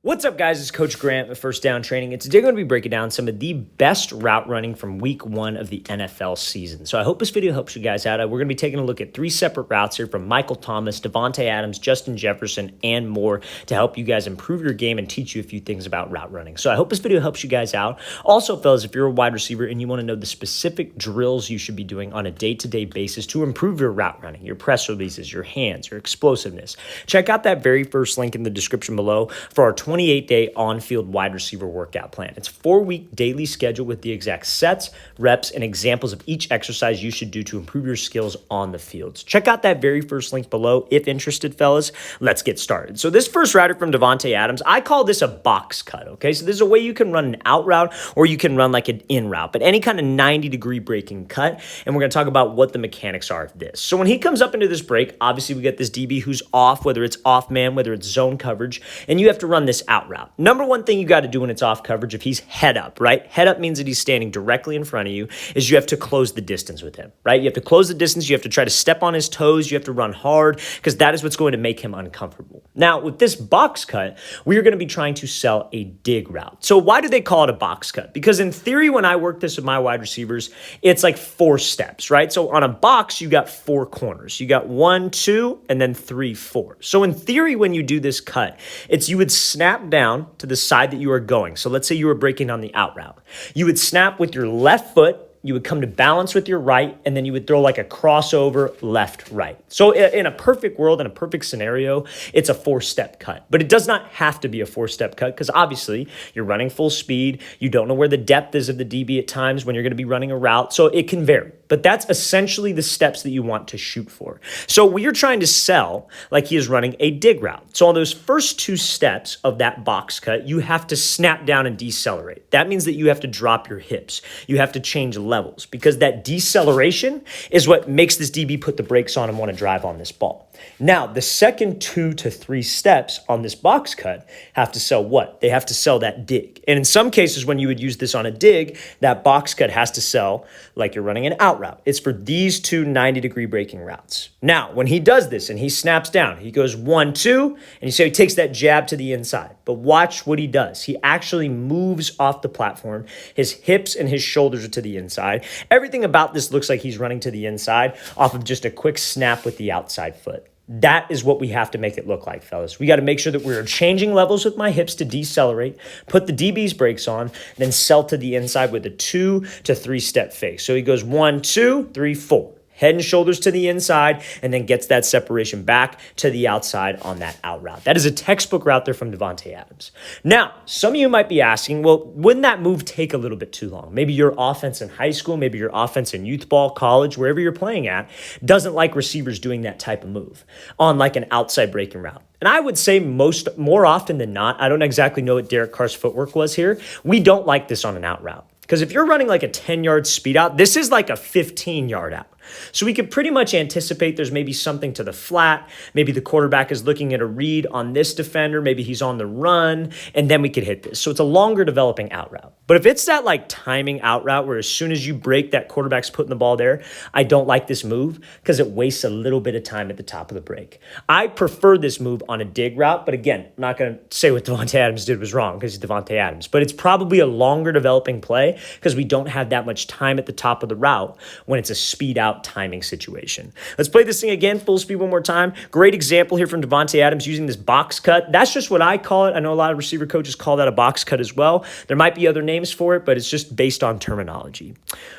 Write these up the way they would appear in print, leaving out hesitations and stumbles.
What's up, guys? It's Coach Grant with First Down Training, and today I'm going to be breaking down some of the best route running from week one of the NFL season. So I hope this video helps you guys out. We're going to be taking a look at three separate routes here from Michael Thomas, Davante Adams, Justin Jefferson, and more to help you guys improve your game and teach you a few things about route running. So I hope this video helps you guys out. Also, fellas, if you're a wide receiver and you want to know the specific drills you should be doing on a day-to-day basis to improve your route running, your press releases, your hands, your explosiveness, check out that very first link in the description below for our 28-day on-field wide receiver workout plan. It's a 4-week daily schedule with the exact sets, reps, and examples of each exercise you should do to improve your skills on the fields. Check out that very first link below if interested, fellas. Let's get started. So this first router from Davante Adams, I call this a box cut, okay? So there's a way you can run an out route or you can run like an in route, but any kind of 90-degree breaking cut, and we're going to talk about what the mechanics are of this. So when he comes up into this break, obviously we get this DB who's off, whether it's off man, whether it's zone coverage, and you have to run this out route. Number one thing you got to do when it's off coverage, if he's head up, right? Head up means that he's standing directly in front of you, is you have to close the distance with him, right? You have to close the distance. You have to try to step on his toes. You have to run hard because that is what's going to make him uncomfortable. Now, with this box cut, we are going to be trying to sell a dig route. So why do they call it a box cut? Because in theory, when I work this with my wide receivers, it's like 4 steps, right? So on a box, you got 4 corners. You got 1, 2, and then 3, 4. So in theory, when you do this cut, you would snap down to the side that you are going. So let's say you were breaking on the out route. You would snap with your left foot, you would come to balance with your right, and then you would throw like a crossover left-right. So in a perfect world, in a perfect scenario, it's a 4-step cut. But it does not have to be a 4-step cut because obviously you're running full speed. You don't know where the depth is of the DB at times when you're going to be running a route. So it can vary. But that's essentially the steps that you want to shoot for. So we are trying to sell like he is running a dig route. So on those first 2 steps of that box cut, you have to snap down and decelerate. That means that you have to drop your hips. You have to change levels because that deceleration is what makes this DB put the brakes on and want to drive on this ball. Now, the second 2 to 3 steps on this box cut have to sell what? They have to sell that dig. And in some cases, when you would use this on a dig, that box cut has to sell like you're running an out route. It's for these 2 90-degree breaking routes. Now, when he does this and he snaps down, he goes 1, 2, and you say he takes that jab to the inside. But watch what he does. He actually moves off the platform. His hips and his shoulders are to the inside. Everything about this looks like he's running to the inside off of just a quick snap with the outside foot. That is what we have to make it look like, fellas. We got to make sure that we're changing levels with my hips to decelerate, put the DB's brakes on, then sell to the inside with a 2 to 3 step fake. So he goes 1, 2, 3, 4. Head and shoulders to the inside, and then gets that separation back to the outside on that out route. That is a textbook route there from Davante Adams. Now, some of you might be asking, well, wouldn't that move take a little bit too long? Maybe your offense in high school, maybe your offense in youth ball, college, wherever you're playing at, doesn't like receivers doing that type of move on like an outside breaking route. And I would say more often than not, I don't exactly know what Derek Carr's footwork was here. We don't like this on an out route. Because if you're running like a 10-yard speed out, this is like a 15-yard out. So we could pretty much anticipate there's maybe something to the flat. Maybe the quarterback is looking at a read on this defender. Maybe he's on the run, and then we could hit this. So it's a longer developing out route. But if it's that like timing out route where as soon as you break, that quarterback's putting the ball there, I don't like this move because it wastes a little bit of time at the top of the break. I prefer this move on a dig route, but again, I'm not going to say what Davante Adams did was wrong because he's Davante Adams. But it's probably a longer developing play because we don't have that much time at the top of the route when it's a speed out timing situation. Let's play this thing again, full speed one more time. Great example here from Davante Adams using this box cut. That's just what I call it. I know a lot of receiver coaches call that a box cut as well. There might be other names for it, but it's just based on terminology.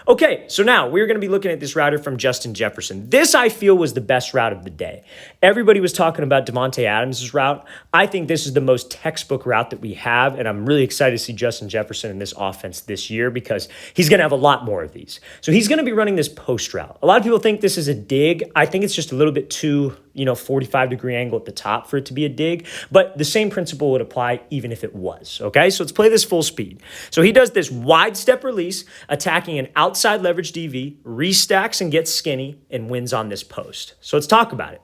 Okay, so now we're going to be looking at this router from Justin Jefferson. This, I feel, was the best route of the day. Everybody was talking about Davante Adams' route. I think this is the most textbook route that we have, and I'm really excited to see Justin Jefferson in this offense this year because he's going to have a lot more of these. So he's going to be running this post route. A lot of people think this is a dig. I think it's just a little bit too 45-degree angle at the top for it to be a dig, but the same principle would apply even if it was, okay? So let's play this full speed. So he does this wide step release, attacking an outside leverage DV, restacks and gets skinny, and wins on this post. So let's talk about it.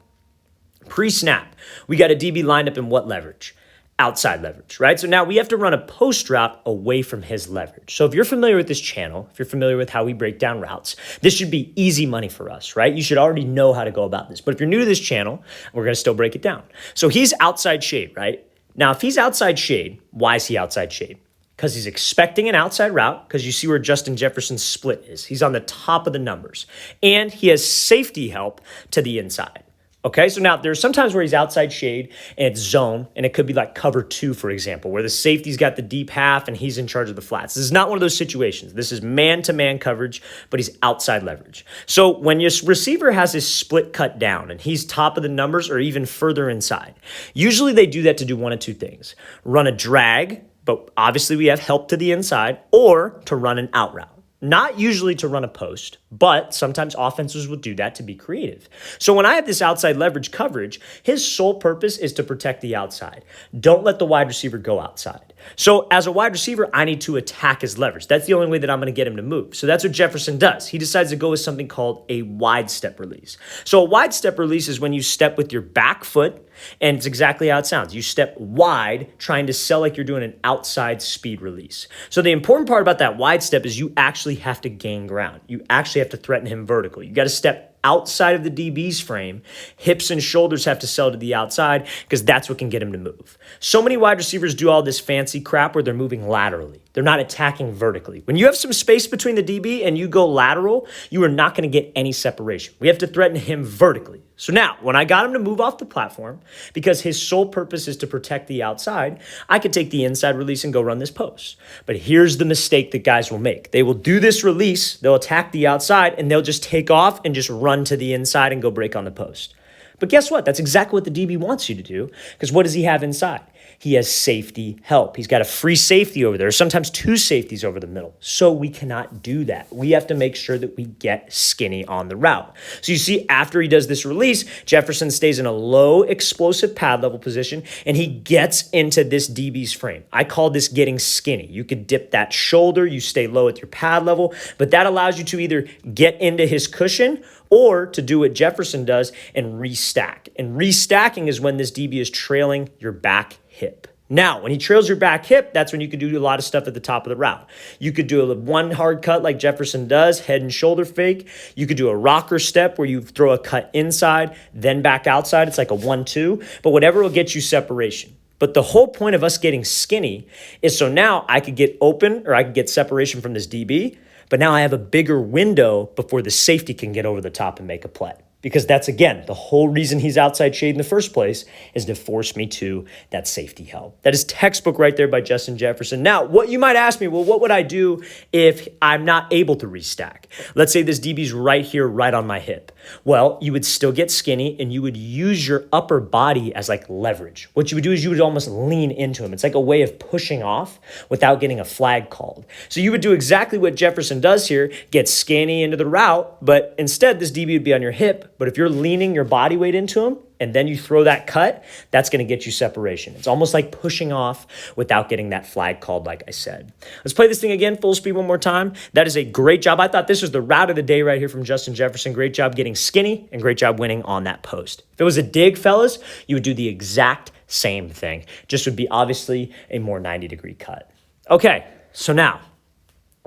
Pre-snap, we got a DB lined up in what leverage? Outside leverage, right? So now we have to run a post route away from his leverage. So if you're familiar with this channel, if you're familiar with how we break down routes, this should be easy money for us, right? You should already know how to go about this. But if you're new to this channel, we're going to still break it down. So he's outside shade, right? Now, if he's outside shade, why is he outside shade? Because he's expecting an outside route, because you see where Justin Jefferson's split is. He's on the top of the numbers. And he has safety help to the inside. Okay, so now there's sometimes where he's outside shade and it's zone, and it could be like cover 2, for example, where the safety's got the deep half and he's in charge of the flats. This is not one of those situations. This is man-to-man coverage, but he's outside leverage. So when your receiver has his split cut down and he's top of the numbers or even further inside, usually they do that to do one of two things. Run a drag, but obviously we have help to the inside, or to run an out route. Not usually to run a post, but sometimes offenses will do that to be creative. So when I have this outside leverage coverage, his sole purpose is to protect the outside. Don't let the wide receiver go outside. So as a wide receiver, I need to attack his leverage. That's the only way that I'm going to get him to move. So that's what Jefferson does. He decides to go with something called a wide step release. So a wide step release is when you step with your back foot, and it's exactly how it sounds. You step wide, trying to sell like you're doing an outside speed release. So the important part about that wide step is you actually have to gain ground. You actually have to threaten him vertically. You got to step outside of the DB's frame. Hips and shoulders have to sell to the outside because that's what can get him to move. So many wide receivers do all this fancy crap where they're moving laterally. They're not attacking vertically. When you have some space between the DB and you go lateral, you are not going to get any separation. We have to threaten him vertically. So now, when I got him to move off the platform, because his sole purpose is to protect the outside, I could take the inside release and go run this post. But here's the mistake that guys will make. They will do this release, they'll attack the outside, and they'll just take off and just run to the inside and go break on the post. But guess what? That's exactly what the DB wants you to do, because what does he have inside? He has safety help. He's got a free safety over there, sometimes two safeties over the middle. So we cannot do that. We have to make sure that we get skinny on the route. So you see, after he does this release, Jefferson stays in a low explosive pad level position, and he gets into this DB's frame. I call this getting skinny. You could dip that shoulder, you stay low at your pad level, but that allows you to either get into his cushion or to do what Jefferson does and restack. And restacking is when this DB is trailing your back hip. Now, when he trails your back hip, that's when you can do a lot of stuff at the top of the route. You could do a one hard cut like Jefferson does, head and shoulder fake. You could do a rocker step where you throw a cut inside, then back outside. It's like a 1-2, but whatever will get you separation. But the whole point of us getting skinny is so now I could get open or I could get separation from this DB, but now I have a bigger window before the safety can get over the top and make a play. Because that's, again, the whole reason he's outside shade in the first place is to force me to that safety help. That is textbook right there by Justin Jefferson. Now, what you might ask me, well, what would I do if I'm not able to restack? Let's say this DB's right here, right on my hip. Well, you would still get skinny and you would use your upper body as like leverage. What you would do is you would almost lean into him. It's like a way of pushing off without getting a flag called. So you would do exactly what Jefferson does here, get skinny into the route, but instead this DB would be on your hip. But if you're leaning your body weight into him and then you throw that cut, that's going to get you separation. It's almost like pushing off without getting that flag called, like I said. Let's play this thing again, full speed one more time. That is a great job. I thought this was the route of the day right here from Justin Jefferson. Great job getting skinny and great job winning on that post. If it was a dig, fellas, you would do the exact same thing. Just would be obviously a more 90-degree cut. Okay, so now,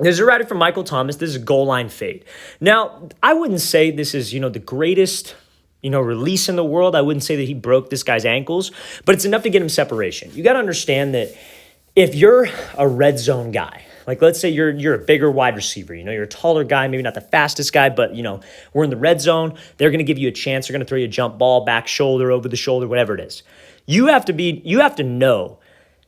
this is a route from Michael Thomas. This is a goal line fade. Now, I wouldn't say this is, the greatest, release in the world. I wouldn't say that he broke this guy's ankles, but it's enough to get him separation. You got to understand that if you're a red zone guy, like let's say you're a bigger wide receiver, you're a taller guy, maybe not the fastest guy, but we're in the red zone. They're going to give you a chance. They're going to throw you a jump ball, back shoulder, over the shoulder, whatever it is. You have to know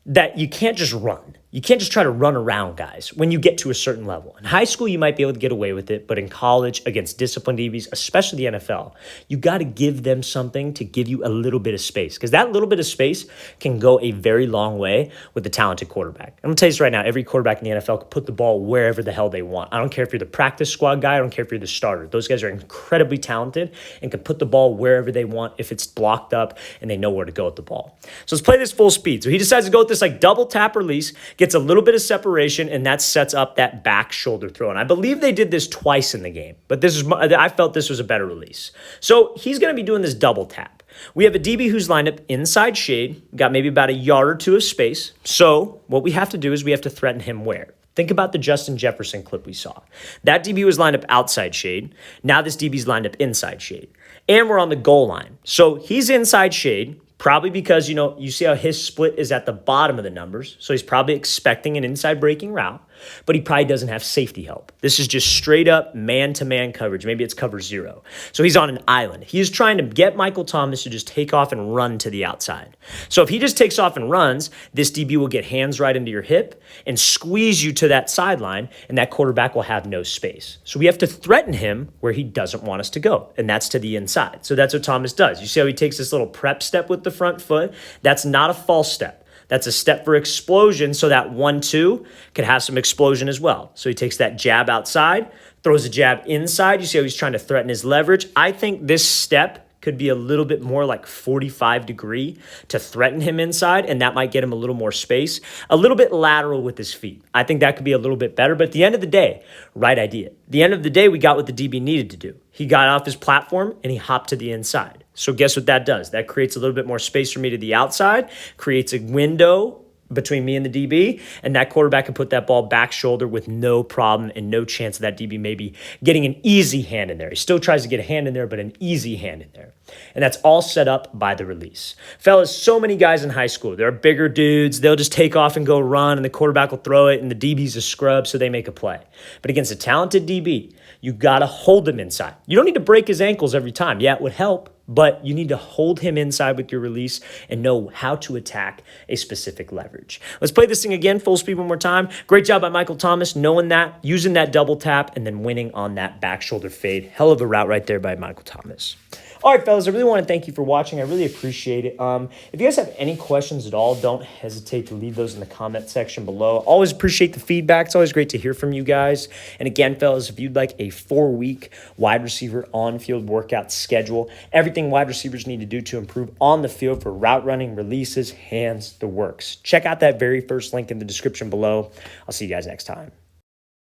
that you can't just run. You can't just try to run around guys when you get to a certain level. In high school, you might be able to get away with it, but in college, against disciplined DBs, especially the NFL, you got to give them something to give you a little bit of space, because that little bit of space can go a very long way with a talented quarterback. I'm going to tell you this right now, every quarterback in the NFL can put the ball wherever the hell they want. I don't care if you're the practice squad guy, I don't care if you're the starter. Those guys are incredibly talented and can put the ball wherever they want if it's blocked up and they know where to go with the ball. So let's play this full speed. So he decides to go with this like double tap release, gets a little bit of separation, and that sets up that back shoulder throw. And I believe they did this twice in the game, but I felt this was a better release. So he's going to be doing this double tap. We have a DB who's lined up inside shade, got maybe about a yard or two of space. So what we have to do is we have to threaten him where? Think about the Justin Jefferson clip we saw. That DB was lined up outside shade. Now this DB's lined up inside shade. And we're on the goal line. So he's inside shade, Probably because, you see how his split is at the bottom of the numbers. So he's probably expecting an inside breaking route, but he probably doesn't have safety help. This is just straight up man-to-man coverage. Maybe it's cover 0. So he's on an island. He's trying to get Michael Thomas to just take off and run to the outside. So if he just takes off and runs, this DB will get hands right into your hip and squeeze you to that sideline, and that quarterback will have no space. So we have to threaten him where he doesn't want us to go, and that's to the inside. So that's what Thomas does. You see how he takes this little prep step with the front foot? That's not a false step. That's a step for explosion, so that 1-2 could have some explosion as well. So he takes that jab outside, throws a jab inside. You see how he's trying to threaten his leverage? I think this step could be a little bit more like 45 degree to threaten him inside, and that might get him a little more space, a little bit lateral with his feet. I think that could be a little bit better, but at the end of the day, right idea. At the end of the day, we got what the DB needed to do. He got off his platform and he hopped to the inside. So guess what that does? That creates a little bit more space for me to the outside, creates a window between me and the DB, and that quarterback can put that ball back shoulder with no problem and no chance of that DB maybe getting an easy hand in there. He still tries to get a hand in there, but an easy hand in there. And that's all set up by the release. Fellas, so many guys in high school, they're bigger dudes. They'll just take off and go run, and the quarterback will throw it, and the DB's a scrub, so they make a play. But against a talented DB, you got to hold him inside. You don't need to break his ankles every time. Yeah, it would help, but you need to hold him inside with your release and know how to attack a specific leverage. Let's play this thing again, full speed one more time. Great job by Michael Thomas, knowing that, using that double tap, and then winning on that back shoulder fade. Hell of a route right there by Michael Thomas. All right, fellas, I really want to thank you for watching. I really appreciate it. If you guys have any questions at all, don't hesitate to leave those in the comment section below. Always appreciate the feedback. It's always great to hear from you guys. And again, fellas, if you'd like a 4-week wide receiver on-field workout schedule, everything wide receivers need to do to improve on the field for route running, releases, hands, the works. Check out that very first link in the description below. I'll see you guys next time.